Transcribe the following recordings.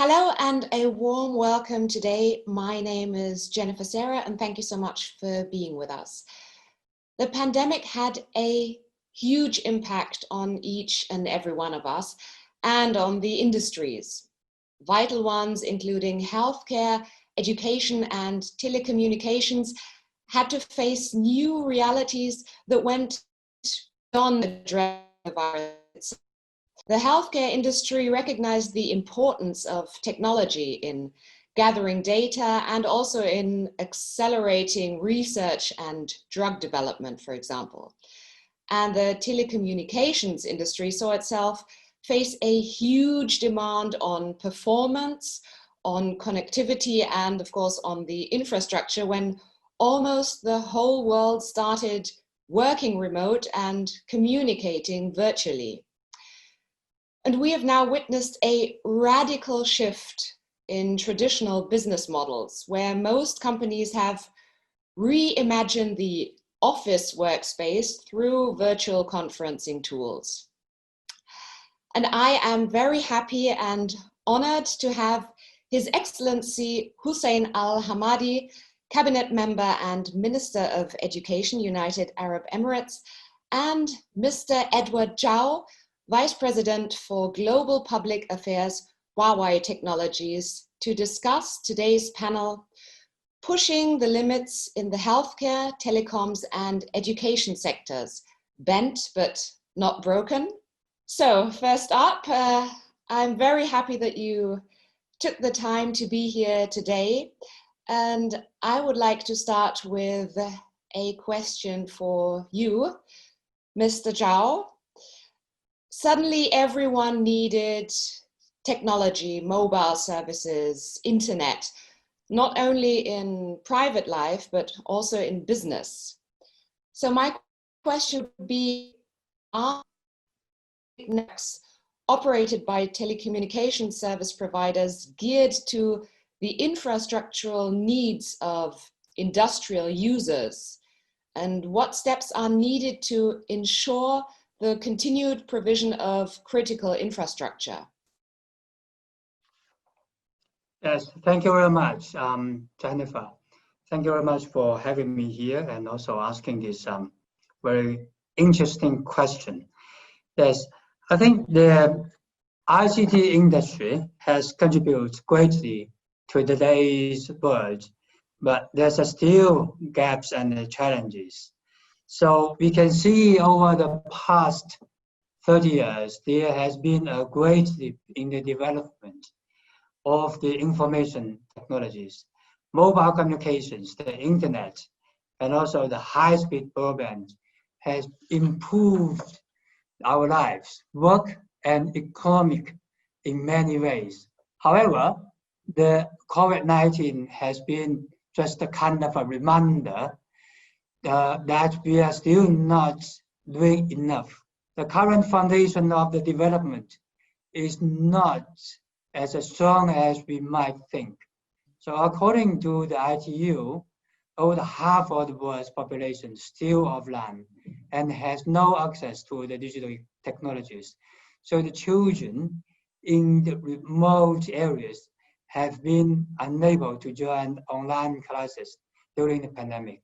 Hello and a warm welcome today. My name is Jennifer Sarah and thank you so much for being with us. The pandemic had a huge impact on each and every one of us and on the industries, vital ones including healthcare, education and telecommunications had to face new realities that went beyond the dread of the virus. The healthcare industry recognized the importance of technology in gathering data and also in accelerating research and drug development, for example. And the telecommunications industry saw itself face a huge demand on performance, on connectivity, and of course on the infrastructure when almost the whole world started working remote and communicating virtually. And we have now witnessed a radical shift in traditional business models where most companies have reimagined the office workspace through virtual conferencing tools. And I am very happy and honored to have His Excellency Hussein Al-Hamadi, Cabinet Member and Minister of Education, United Arab Emirates, and Mr. Edward Zhao, Vice President for Global Public Affairs, Huawei Technologies, to discuss today's panel, Pushing the Limits in the Healthcare, Telecoms and Education Sectors, Bent but Not Broken. So first up, I'm very happy that you took the time to be here today. And I would like to start with a question for you, Mr. Zhao. Suddenly everyone needed technology, mobile services, internet, not only in private life, but also in business. So my question would be, are networks operated by telecommunications service providers geared to the infrastructural needs of industrial users? And what steps are needed to ensure the continued provision of critical infrastructure? Yes, thank you very much, Jennifer. Thank you very much for having me here and also asking this very interesting question. Yes, I think the ICT industry has contributed greatly to today's world, but there's still gaps and challenges. So we can see over the past 30 years, there has been a great leap in the development of the information technologies, mobile communications, the internet, and also the high-speed broadband has improved our lives, work and economic in many ways. However, the COVID-19 has been just a kind of a reminder that we are still not doing enough. The current foundation of the development is not as strong as we might think. So according to the ITU, over half of the world's population is still offline and has no access to the digital technologies. So the children in the remote areas have been unable to join online classes during the pandemic.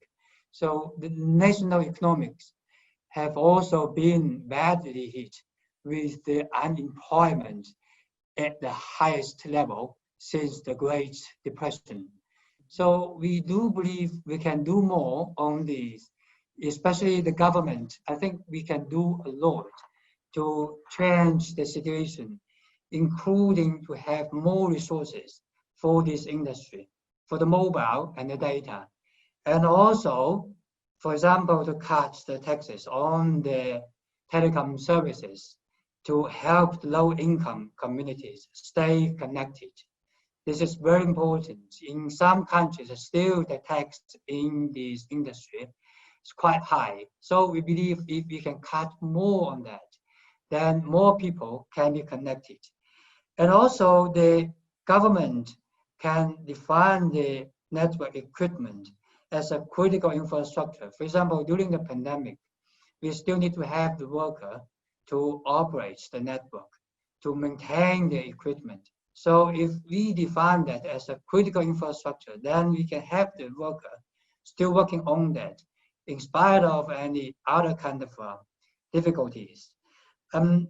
So the national economics have also been badly hit with the unemployment at the highest level since the Great Depression. So we do believe we can do more on these, especially the government. I think we can do a lot to change the situation, including to have more resources for this industry, for the mobile and the data. And also, for example, to cut the taxes on the telecom services to help the low-income communities stay connected. This is very important. In some countries, still the tax in this industry is quite high. So we believe if we can cut more on that, then more people can be connected. And also the government can define the network equipment as a critical infrastructure. For example, during the pandemic, we still need to have the worker to operate the network, to maintain the equipment. So if we define that as a critical infrastructure, then we can have the worker still working on that in spite of any other kind of difficulties.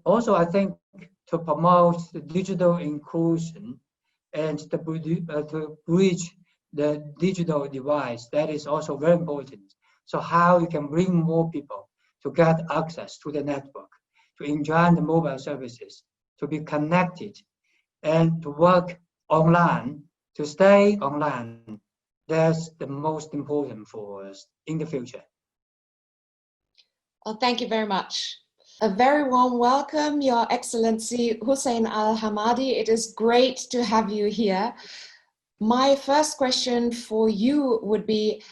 Also, I think to promote the digital inclusion and to bridge the digital device, that is also very important. So how you can bring more people to get access to the network, to enjoy the mobile services, to be connected, and to work online, to stay online. That's the most important for us in the future. Well, thank you very much. A very warm welcome, Your Excellency Hussein Al-Hamadi. It is great to have you here. My first question for you would be,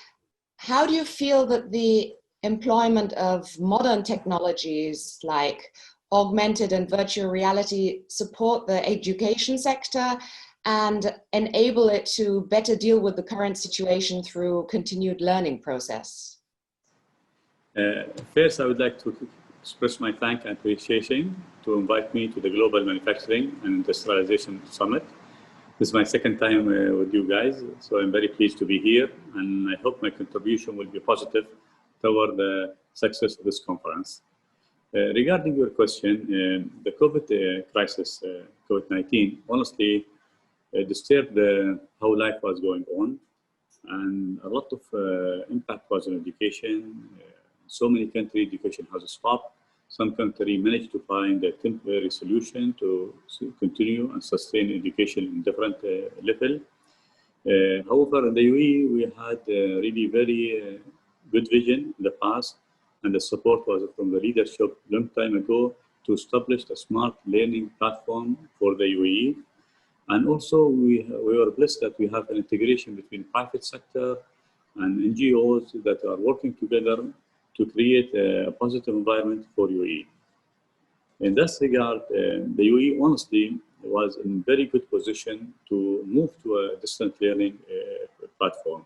how do you feel that the employment of modern technologies like augmented and virtual reality support the education sector and enable it to better deal with the current situation through continued learning process? First, I would like to express my thanks and appreciation to invite me to the Global Manufacturing and Industrialization Summit. This is my second time with you guys, so I'm very pleased to be here, and I hope my contribution will be positive toward the success of this conference. Regarding your question, the COVID crisis, COVID-19, honestly disturbed how life was going on, and a lot of impact was on education. So many countries, education has stopped. Some countries managed to find a temporary solution to continue and sustain education in different level. However, in the UAE, we had really very good vision in the past, and the support was from the leadership long time ago to establish a smart learning platform for the UAE. And also, we were blessed that we have an integration between private sector and NGOs that are working together to create a positive environment for UAE. In this regard, the UAE honestly was in very good position to move to a distance learning platform.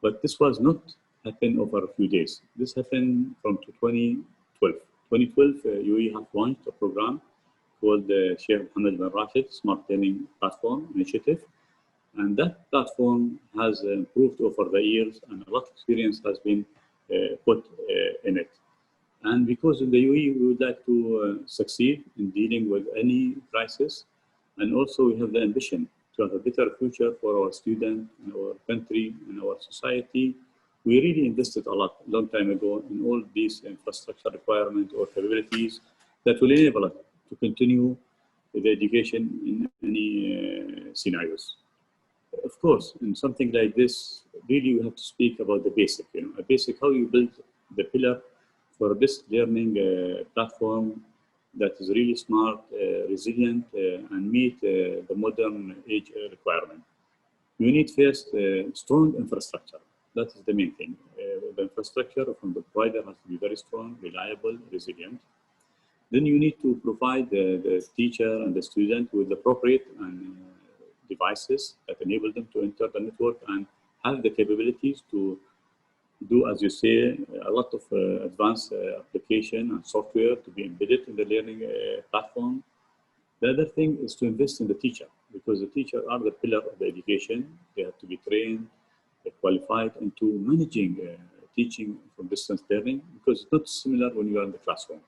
But this was not happen over a few days. This happened from 2012. 2012, UAE have launched a program called the Sheikh Mohammed bin Rashid Smart Learning Platform Initiative. And that platform has improved over the years, and a lot of experience has been put in it. And because in the UAE, we would like to succeed in dealing with any crisis. And also we have the ambition to have a better future for our students, in our country, in our society. We really invested a lot, a long time ago, in all these infrastructure requirements or capabilities that will enable us to continue the education in any scenarios. Of course, in something like this, really we have to speak about the basic, a basic how you build the pillar for this learning platform that is really smart, resilient, and meet the modern age requirement. You need first strong infrastructure. That is the main thing. The infrastructure from the provider has to be very strong, reliable, resilient. Then you need to provide the teacher and the student with appropriate and devices that enable them to enter the network and have the capabilities to do, as you say, a lot of advanced application and software to be embedded in the learning platform. The other thing is to invest in the teacher, because the teacher are the pillar of the education. They have to be trained, qualified into managing teaching from distance learning, because it's not similar when you are in the classroom.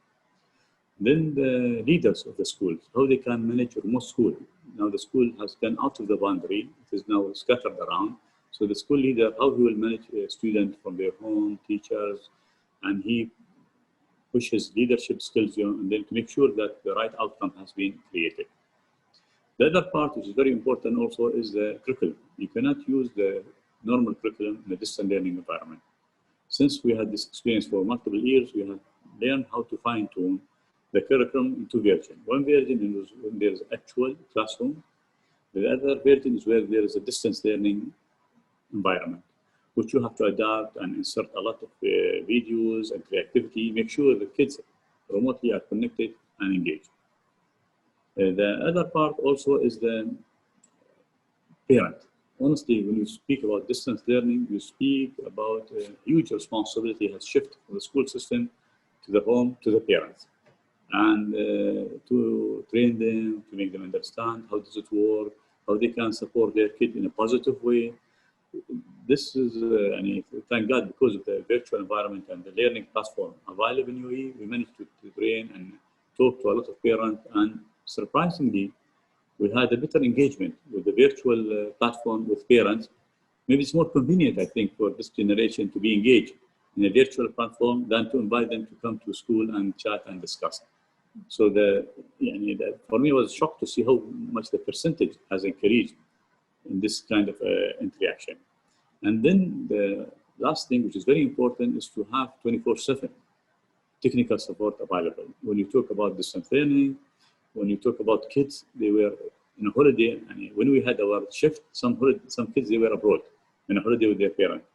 Then the leaders of the schools, how they can manage remote school. Now the school has gone out of the boundary, it is now scattered around. So the school leader, how he will manage a student from their home, teachers, and he pushes leadership skills and then to make sure that the right outcome has been created. The other part, which is very important also, is the curriculum. You cannot use the normal curriculum in a distance learning environment. Since we had this experience for multiple years, we have learned how to fine-tune the curriculum in two versions. One version is when there is actual classroom. The other version is where there is a distance learning environment, which you have to adapt and insert a lot of videos and creativity, make sure the kids remotely are connected and engaged. The other part also is the parent. Honestly, when you speak about distance learning, you speak about a huge responsibility has shifted from the school system to the home to the parents. and to train them, to make them understand how does it work, how they can support their kid in a positive way. This is, thank God, because of the virtual environment and the learning platform available in UAE, we managed to train and talk to a lot of parents, and surprisingly, we had a better engagement with the virtual platform with parents. Maybe it's more convenient, I think, for this generation to be engaged in a virtual platform than to invite them to come to school and chat and discuss. So for me, it was a shock to see how much the percentage has increased in this kind of interaction. And then the last thing, which is very important, is to have 24/7 technical support available. When you talk about distance learning, when you talk about kids, they were in a holiday. And when we had our shift, some kids, they were abroad in a holiday with their parents.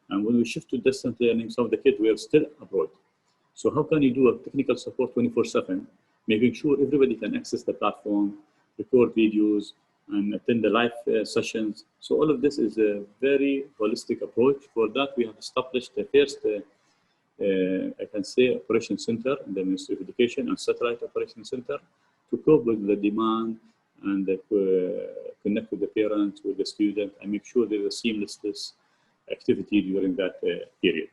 And when we shift to distance learning, some of the kids were still abroad. So how can you do a technical support 24/7, making sure everybody can access the platform, record videos, and attend the live sessions? So all of this is a very holistic approach. For that, we have established the first, I can say, operation center in the Ministry of Education and satellite operation center to cope with the demand and connect with the parents, with the student, and make sure there's a seamless activity during that period.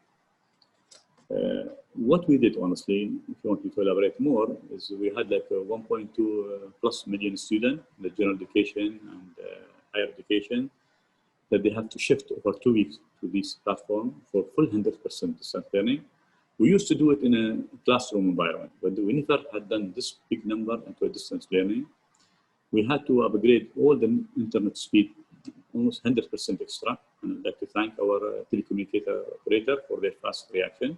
What we did, honestly, if you want me to elaborate more, is we had like 1.2 plus million students in the general education and higher education that they have to shift over 2 weeks to this platform for full 100% distance learning. We used to do it in a classroom environment, but we never had done this big number into a distance learning. We had to upgrade all the internet speed, almost 100% extra. And I'd like to thank our telecommunicator operator for their fast reaction.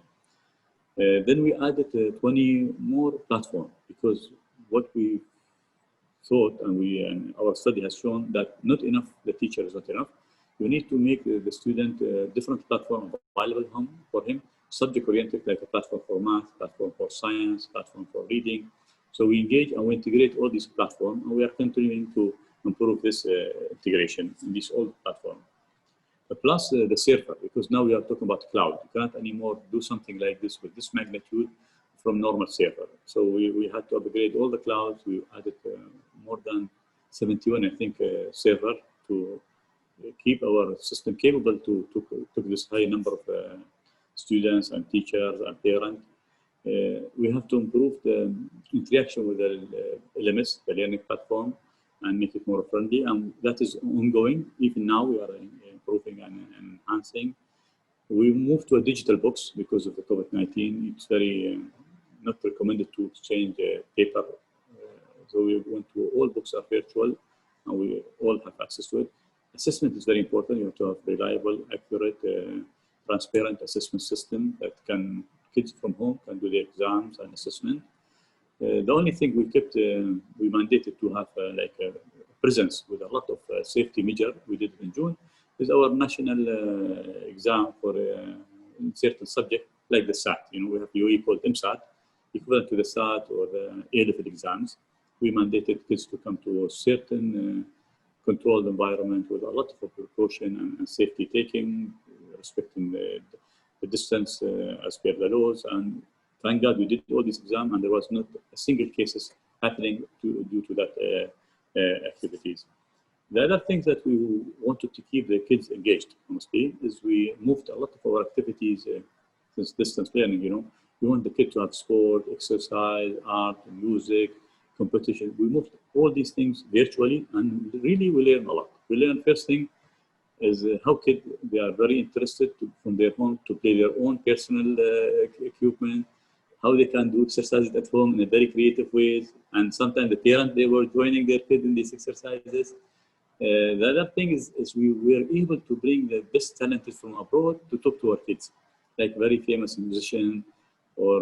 Then we added 20 more platforms because what we thought, and our study has shown that not enough, the teacher is not enough. We need to make the student different platform available for him, subject-oriented, like a platform for math, platform for science, platform for reading. So we engage and we integrate all these platforms, and we are continuing to improve this integration in this old platform. Plus the server, because now we are talking about cloud. You cannot anymore do something like this with this magnitude from normal server. So we had to upgrade all the clouds. We added more than 71, I think, server to keep our system capable to this high number of students and teachers and parents. We have to improve the interaction with the LMS, the learning platform, and make it more friendly. And that is ongoing. Even now, we are improving and enhancing. We moved to a digital books because of the COVID-19. It's very not recommended to exchange paper. So we went to all books are virtual, and we all have access to it. Assessment is very important. You have to have reliable, accurate, transparent assessment system that kids from home can do the exams and assessment. The only thing we kept, we mandated to have like a presence with a lot of safety measure. We did it in June. Is our national exam for certain subject like the SAT. You know, we have UAE called MSAT, equivalent to the SAT or the A-level exams. We mandated kids to come to a certain controlled environment with a lot of precaution and safety taking, respecting the distance as per the laws. And thank God we did all this exam, and there was not a single cases happening due to that activities. The other things that we wanted to keep the kids engaged, honestly, is we moved a lot of our activities since distance learning. You know, we want the kid to have sport, exercise, art, music, competition. We moved all these things virtually, and really we learn a lot. We learn first thing is how kids, they are very interested from their home to play their own personal equipment, how they can do exercises at home in a very creative ways. And sometimes the parents, they were joining their kids in these exercises. The other thing is we were able to bring the best talented from abroad to talk to our kids, like very famous musicians or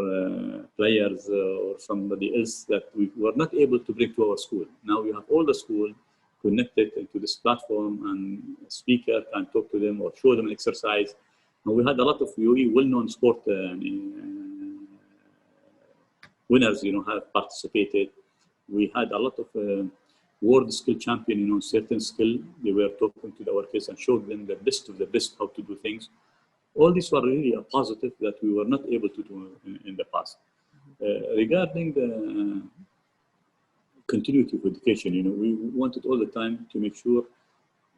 players or somebody else that we were not able to bring to our school. Now we have all the school connected into this platform, and a speaker can talk to them or show them an exercise. And we had a lot of UAE well-known sport winners, you know, have participated. We had a lot of world skill champion, you know, certain skill. They were talking to our kids and showed them the best of the best how to do things. All these were really a positive that we were not able to do in the past. Regarding the continuity of education, we wanted all the time to make sure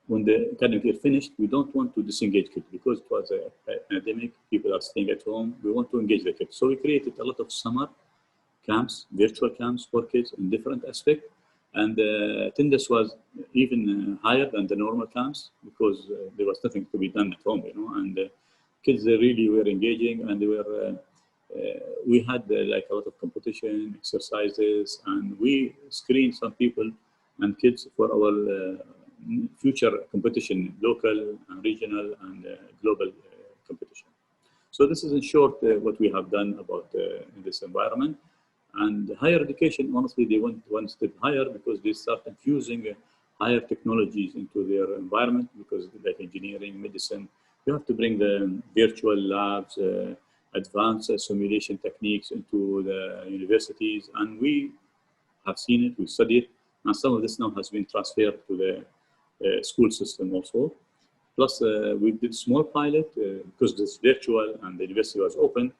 when the academic year finished, we don't want to disengage kids because it was a pandemic, people are staying at home, we want to engage the kids. So we created a lot of summer camps, virtual camps for kids in different aspects. And attendance was even higher than the normal camps because there was nothing to be done at home, and kids really were engaging, and they were, we had like a lot of competition, exercises, and we screened some people and kids for our future competition, local and regional and global competition. So this is in short what we have done about in this environment. And higher education, honestly, they went one step higher because they started fusing higher technologies into their environment because like engineering, medicine, you have to bring the virtual labs, advanced simulation techniques into the universities. And we have seen it, we studied it, and some of this now has been transferred to the school system also. Plus, we did small pilot because this virtual and the university was open.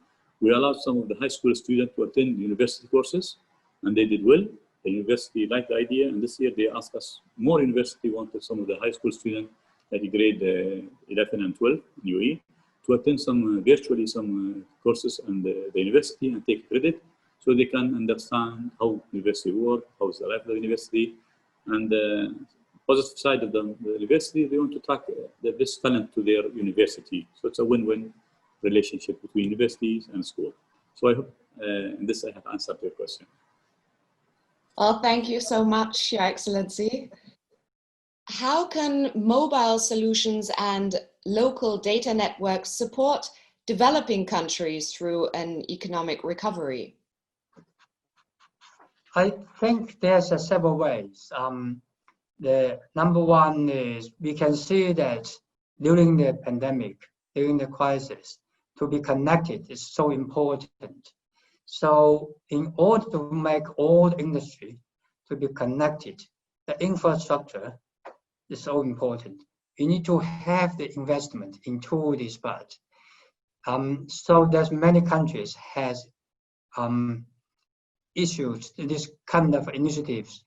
We allowed some of the high school students to attend university courses, and they did well. The university liked the idea, and this year they asked us, more university wanted some of the high school students, like grade 11 and 12 in UAE, to attend some virtually some courses in the university and take credit, so they can understand how university works, how is the life of the university, and the positive side of the university, they want to attract the best talent to their university. So it's a win-win relationship between universities and school. So I hope in this I have answered your question. Well, thank you so much, Your Excellency. How can mobile solutions and local data networks support developing countries through an economic recovery? I think there's several ways. The number one is we can see that during the pandemic, during the crisis, to be connected is so important. So in order to make all industry to be connected, the infrastructure is so important. You need to have the investment into this part. So there's many countries has issued this kind of initiatives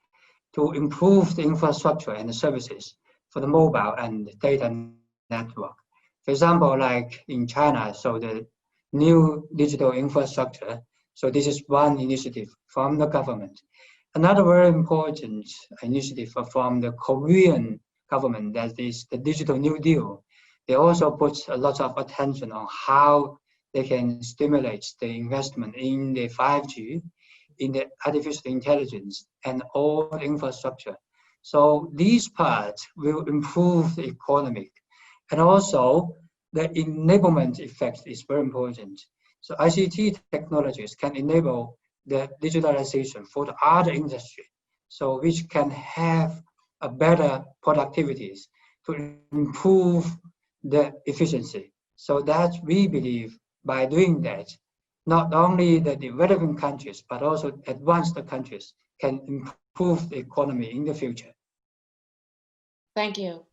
to improve the infrastructure and the services for the mobile and data network. For example, like in China, so the new digital infrastructure, so this is one initiative from the government. Another very important initiative from the Korean government, that is the Digital New Deal. They also put a lot of attention on how they can stimulate the investment in the 5G, in the artificial intelligence, and all the infrastructure. So these parts will improve the economy. And also, the enablement effect is very important. So ICT technologies can enable the digitalization for the other industry, so which can have a better productivities to improve the efficiency. So that we believe by doing that, not only the developing countries, but also advanced countries can improve the economy in the future. Thank you.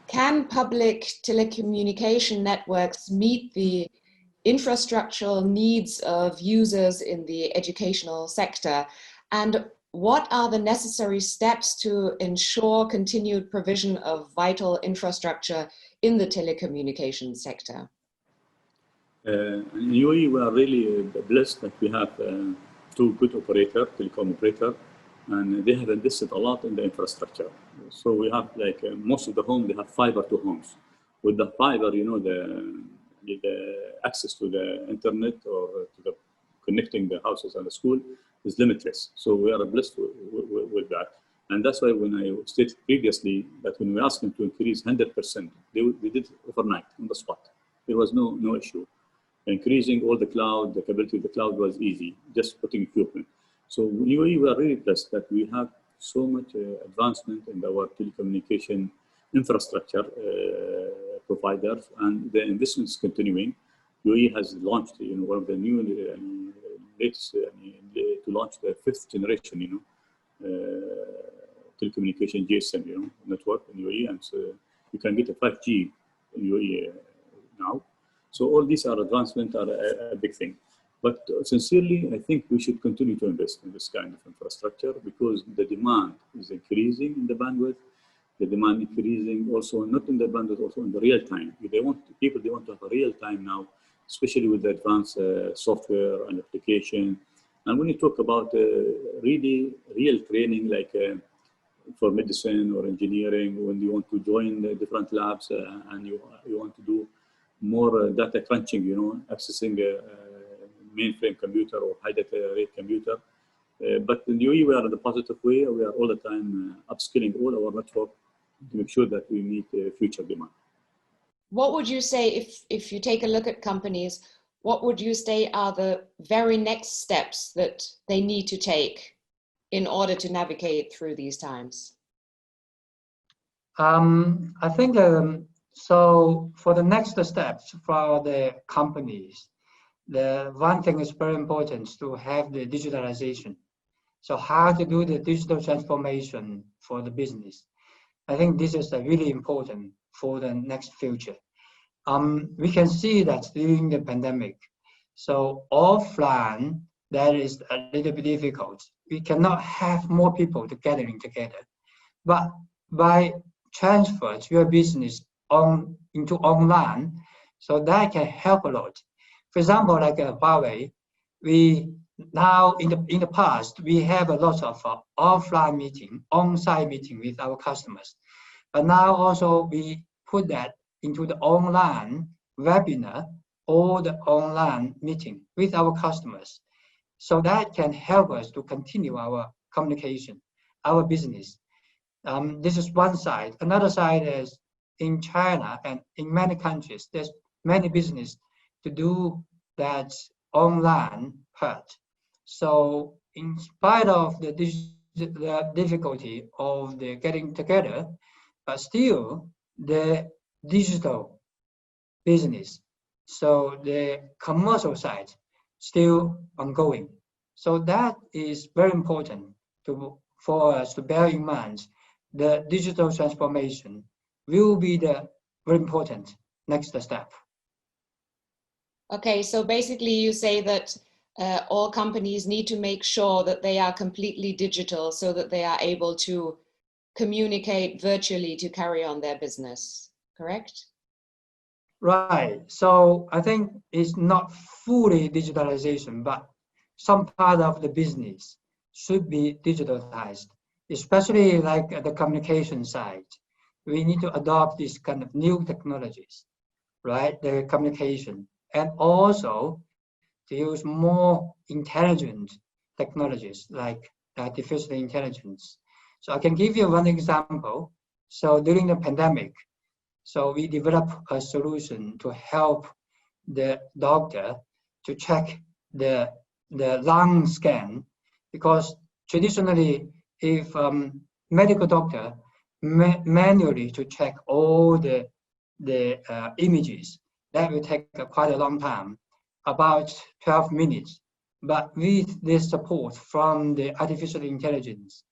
Can public telecommunication networks meet the infrastructural needs of users in the educational sector? And what are the necessary steps to ensure continued provision of vital infrastructure in the telecommunications sector? In UAE, we are really blessed that we have two good operators, telecom operators, and they have invested a lot in the infrastructure. So we have like most of the homes, they have fiber to homes. With the fiber, the access to the internet or to the connecting the houses and the school is limitless. So we are blessed with that. And that's why when I stated previously that when we asked them to increase 100%, they did it overnight on the spot. There was no issue. Increasing all the cloud, the capability of the cloud was easy, just putting equipment. So in UAE, we are really blessed that we have so much advancement in our telecommunication infrastructure providers, and the investment is continuing. UAE has launched, one of the new latest to launch the 5th generation, telecommunication GSM, network in UAE, and so you can get a 5G in UAE now. So all these are advancements are a big thing. But sincerely, I think we should continue to invest in this kind of infrastructure because the demand is increasing in the bandwidth. The demand increasing also not in the bandwidth, also in the real time. They want to have a real time now, especially with the advanced software and application. And when you talk about really real training, like for medicine or engineering, when you want to join the different labs and you want to do more data crunching, accessing a mainframe computer or high data rate computer. But in UAE, we are in the positive way. We are all the time upskilling all our network to make sure that we meet future demand. What would you say, if you take a look at companies, what would you say are the very next steps that they need to take in order to navigate through these times? I think so. For the next steps for the companies, the one thing is very important to have the digitalization. So how to do the digital transformation for the business. I think this is really important for the next future. We can see that during the pandemic, so offline, that is a little bit difficult. We cannot have more people gathering together. But by transfer your business into online, so that can help a lot. For example, like Huawei, we now in the past we have a lot of offline meeting, on-site meeting with our customers, but now also we put that into the online webinar or the online meeting with our customers, so that can help us to continue our communication, our business. This is one side. Another side is in China and in many countries, there's many business to do that online part. So in spite of the difficulty of the getting together, but still the digital business, so the commercial side still ongoing. So that is very important for us to bear in mind. The digital transformation will be the very important next step. Okay, so basically you say that all companies need to make sure that they are completely digital so that they are able to communicate virtually to carry on their business, correct? Right. So I think it's not fully digitalization, but some part of the business should be digitalized, especially like the communication side. We need to adopt this kind of new technologies, right? The communication, and also to use more intelligent technologies like artificial intelligence. So I can give you one example. So during the pandemic, so we developed a solution to help the doctor to check the lung scan, because traditionally, if medical doctor manually to check all the images, that will take quite a long time, about 12 minutes. But with the support from the artificial intelligence,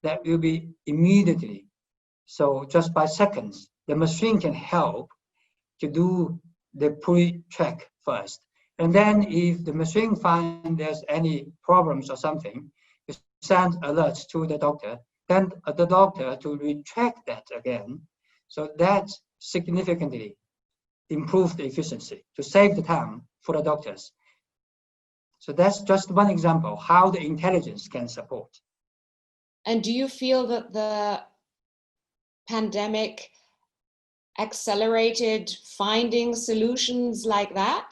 that will be immediately. So just by seconds, the machine can help to do the pre-check first. And then if the machine finds there's any problems or something, you send alerts to the doctor, then the doctor to recheck that again. So that significantly improves the efficiency to save the time for the doctors. So that's just one example how the intelligence can support. And do you feel that the pandemic accelerated finding solutions like that?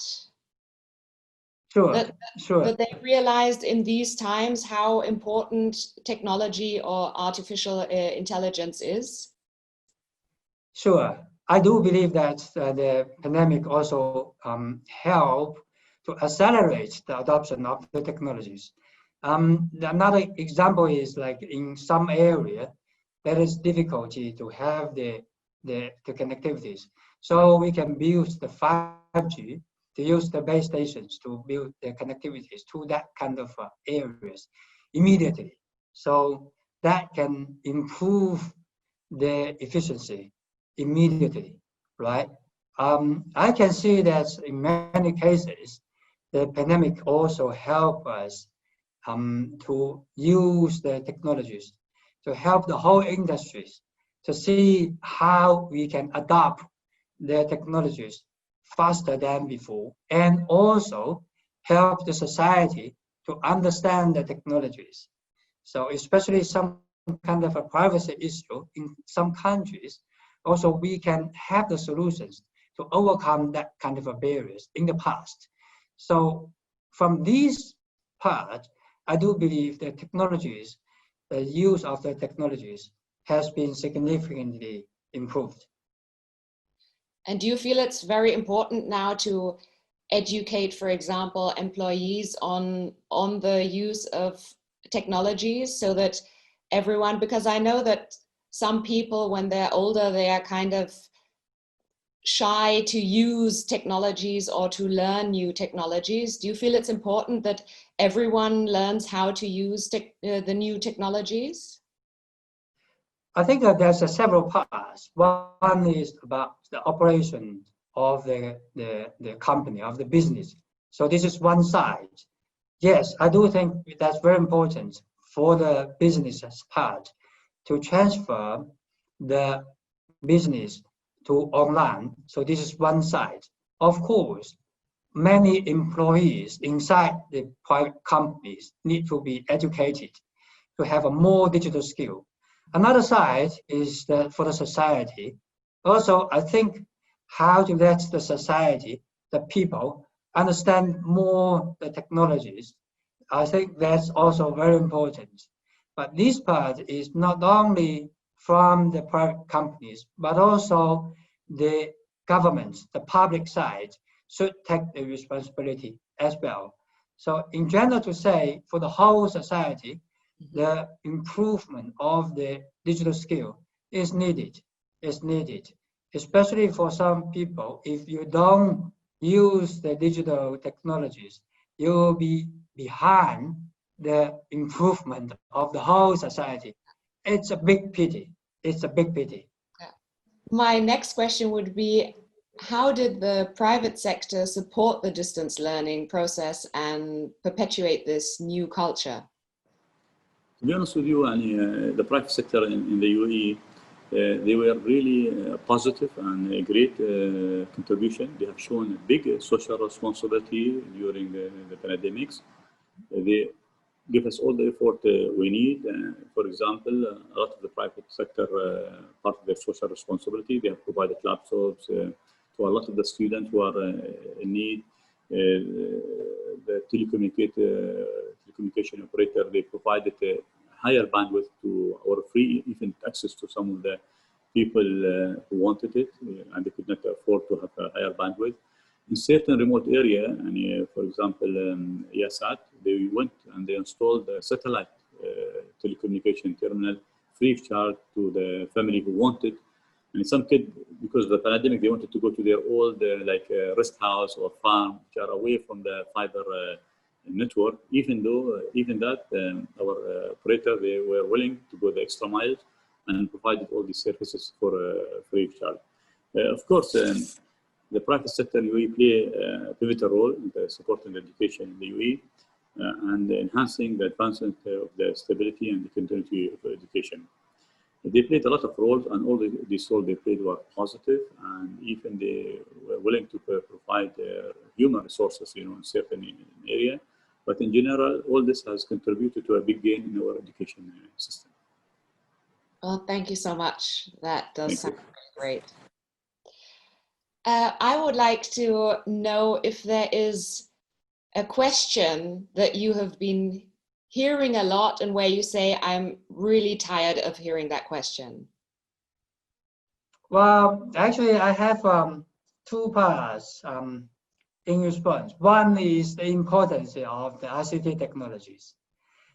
Sure, sure. That they realized in these times how important technology or artificial intelligence is? Sure. I do believe that the pandemic also helped to accelerate the adoption of the technologies. Another example is like in some area, there is difficulty to have the connectivities. So we can build the 5G to use the base stations to build the connectivities to that kind of areas immediately. So that can improve the efficiency immediately, right? I can see that in many cases, the pandemic also helped us to use the technologies to help the whole industries to see how we can adopt the technologies faster than before, and also help the society to understand the technologies. So especially some kind of a privacy issue in some countries, also we can have the solutions to overcome that kind of a barriers in the past. So from this part, I do believe the technologies, the use of the technologies has been significantly improved. And do you feel it's very important now to educate, for example, employees on the use of technologies so that everyone, because I know that some people, when they're older, they are kind of shy to use technologies or to learn new technologies. Do you feel it's important that everyone learns how to use the new technologies? I think that there's several parts. One is about the operation of the company, of the business. So this is one side. Yes, I do think that's very important for the business part to transfer the business to online. So this is one side. Of course, many employees inside the private companies need to be educated to have a more digital skill. Another side is that for the society. Also, I think how to let the society, the people, understand more the technologies. I think that's also very important. But this part is not only from the private companies, but also the government, the public side, should take the responsibility as well. So in general to say, for the whole society, the improvement of the digital skill is needed, especially for some people. If you don't use the digital technologies, you will be behind the improvement of the whole society. It's a big pity. It's a big pity. My next question would be, how did the private sector support the distance learning process and perpetuate this new culture? To be honest with you, the private sector in the UAE, they were really positive and a great contribution. They have shown a big social responsibility during the pandemics. They give us all the effort we need. For example, a lot of the private sector, part of their social responsibility, they have provided laptops to a lot of the students who are in need. The telecommunication operator, they provided a higher bandwidth to, or free even access to some of the people who wanted it, and they could not afford to have a higher bandwidth. In certain remote area, and for example, Yasat, they went and they installed a satellite telecommunication terminal free of charge to the family who wanted. And some kids, because of the pandemic, they wanted to go to their old rest house or farm, which are away from the fiber network. Even that, our operator, they were willing to go the extra mile and provided all these services for free of charge. Of course, the private sector in UAE play a pivotal role in the supporting education in the UAE and enhancing the advancement of the stability and the continuity of education. They played a lot of roles, and all these roles they played were positive, and even they were willing to provide human resources, in certain area. But in general, all this has contributed to a big gain in our education system. Well, thank you so much. That does sound great. I would like to know if there is a question that you have been hearing a lot and where you say, I'm really tired of hearing that question. Well, actually, I have two parts in response. One is the importance of the ICT technologies.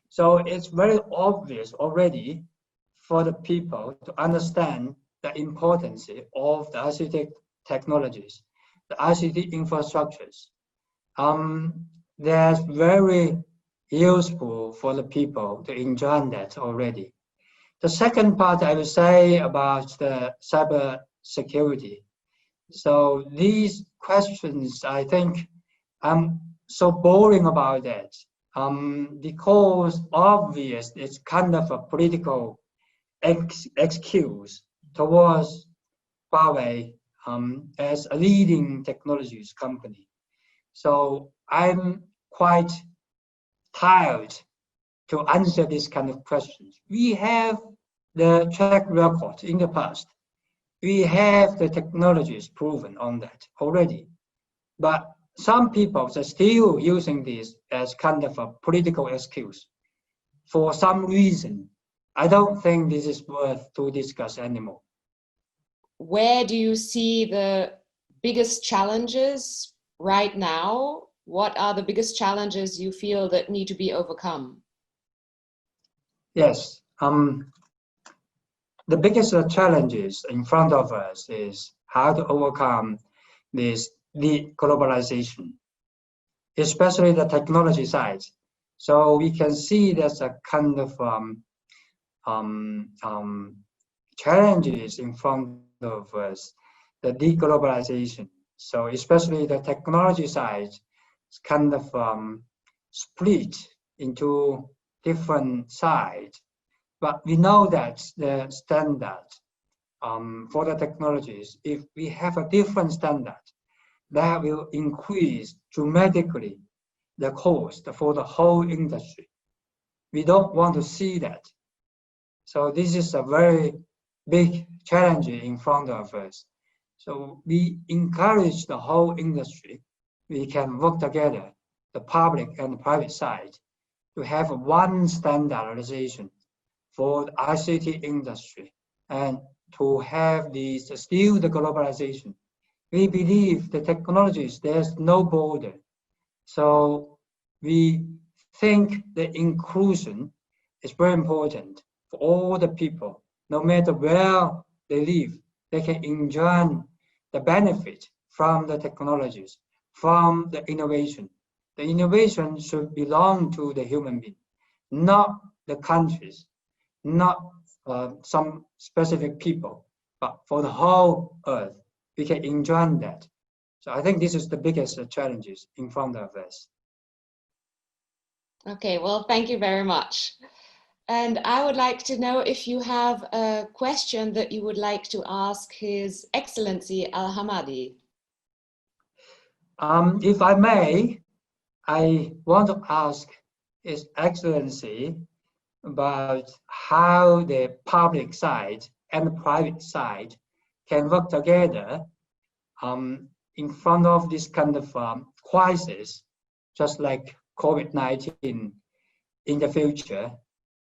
So it's very obvious already for the people to understand the importance of the ICT technologies, the ICT infrastructures. That's very useful for the people to enjoy that already. The second part I will say about the cyber security. So these questions, I think, I'm so boring about that? Because obvious it's kind of a political excuse towards Huawei as a leading technologies company. So I'm quite tired to answer this kind of questions. We have the track record in the past. We have the technologies proven on that already. But some people are still using this as kind of a political excuse for some reason. I don't think this is worth to discuss anymore. Where do you see the biggest challenges right now? What are the biggest challenges you feel that need to be overcome? Yes, the biggest challenges in front of us is how to overcome this globalization, especially the technology side. So we can see there's a kind of challenges in front of us, the deglobalization. So especially the technology side is kind of split into different sides. But we know that the standard for the technologies, if we have a different standard, that will increase dramatically the cost for the whole industry. We don't want to see that. So this is a very big challenge in front of us. So we encourage the whole industry. We can work together, the public and the private side, to have one standardization for the ICT industry and to have this still the globalization. We believe the technologies, there's no border. So we think the inclusion is very important for all the people, no matter where they live, they can enjoy the benefit from the technologies, from the innovation. The innovation should belong to the human being, not the countries, not some specific people, but for the whole earth. We can enjoy that. So I think this is the biggest challenges in front of us. Okay, well, thank you very much. And I would like to know if you have a question that you would like to ask His Excellency Al-Hamadi. If I may, I want to ask His Excellency about how the public side and the private side can work together in front of this kind of crisis, just like COVID-19 in the future.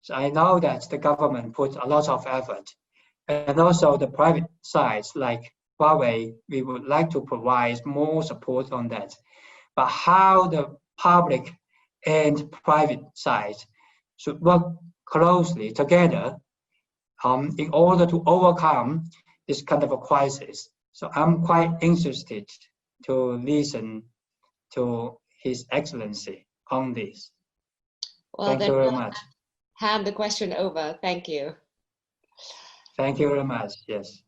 So I know that the government put a lot of effort, and also the private sides like Huawei, we would like to provide more support on that. But how the public and private sides should work closely together in order to overcome this kind of a crisis. So I'm quite interested to listen to His Excellency on this. Well, Thank you very much. Hand the question over. Thank you. Thank you very much. Yes.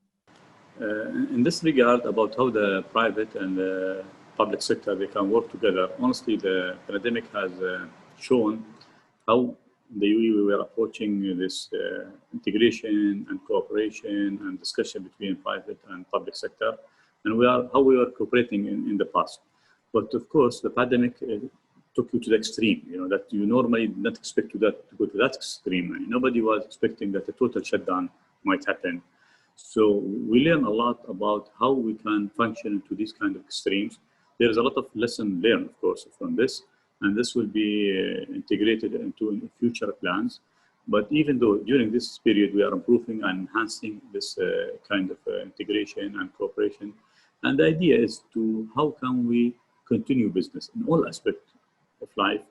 In this regard, about how the private and the public sector they can work together, honestly, the pandemic has shown how the we were approaching this integration and cooperation and discussion between private and public sector, and how we were cooperating in the past. But of course, the pandemic took you to the extreme, that you normally did not expect to go to that extreme. And nobody was expecting that a total shutdown might happen. So we learn a lot about how we can function into these kind of extremes. There is a lot of lesson learned, of course, from this, and this will be integrated into future plans. But even though during this period we are improving and enhancing this kind of integration and cooperation, and the idea is to how can we continue business in all aspects of life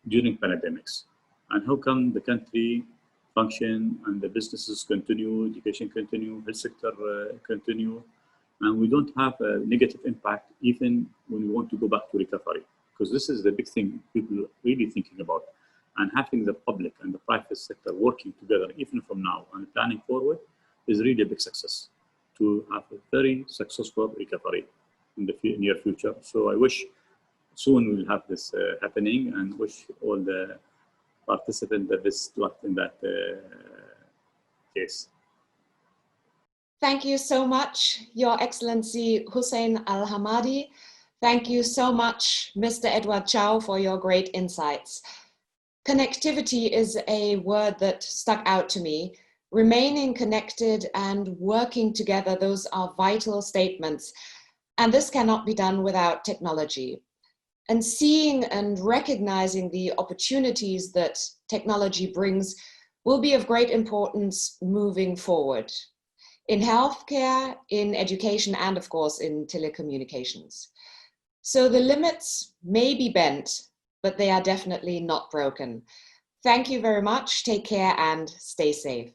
during pandemics, and how can the country function and the businesses continue, education continue, health sector continue, and we don't have a negative impact even when we want to go back to recovery, because this is the big thing people are really thinking about. And having the public and the private sector working together, even from now and planning forward, is really a big success to have a very successful recovery in the near future. So I wish soon we'll have this happening, and wish all the participants the best luck in that case. Thank you so much, Your Excellency Hussein Al-Hamadi. Thank you so much, Mr. Edward Chow, for your great insights. Connectivity is a word that stuck out to me. Remaining connected and working together, those are vital statements. And this cannot be done without technology. And seeing and recognizing the opportunities that technology brings will be of great importance moving forward in healthcare, in education, and of course in telecommunications. So the limits may be bent, but they are definitely not broken. Thank you very much. Take care and stay safe.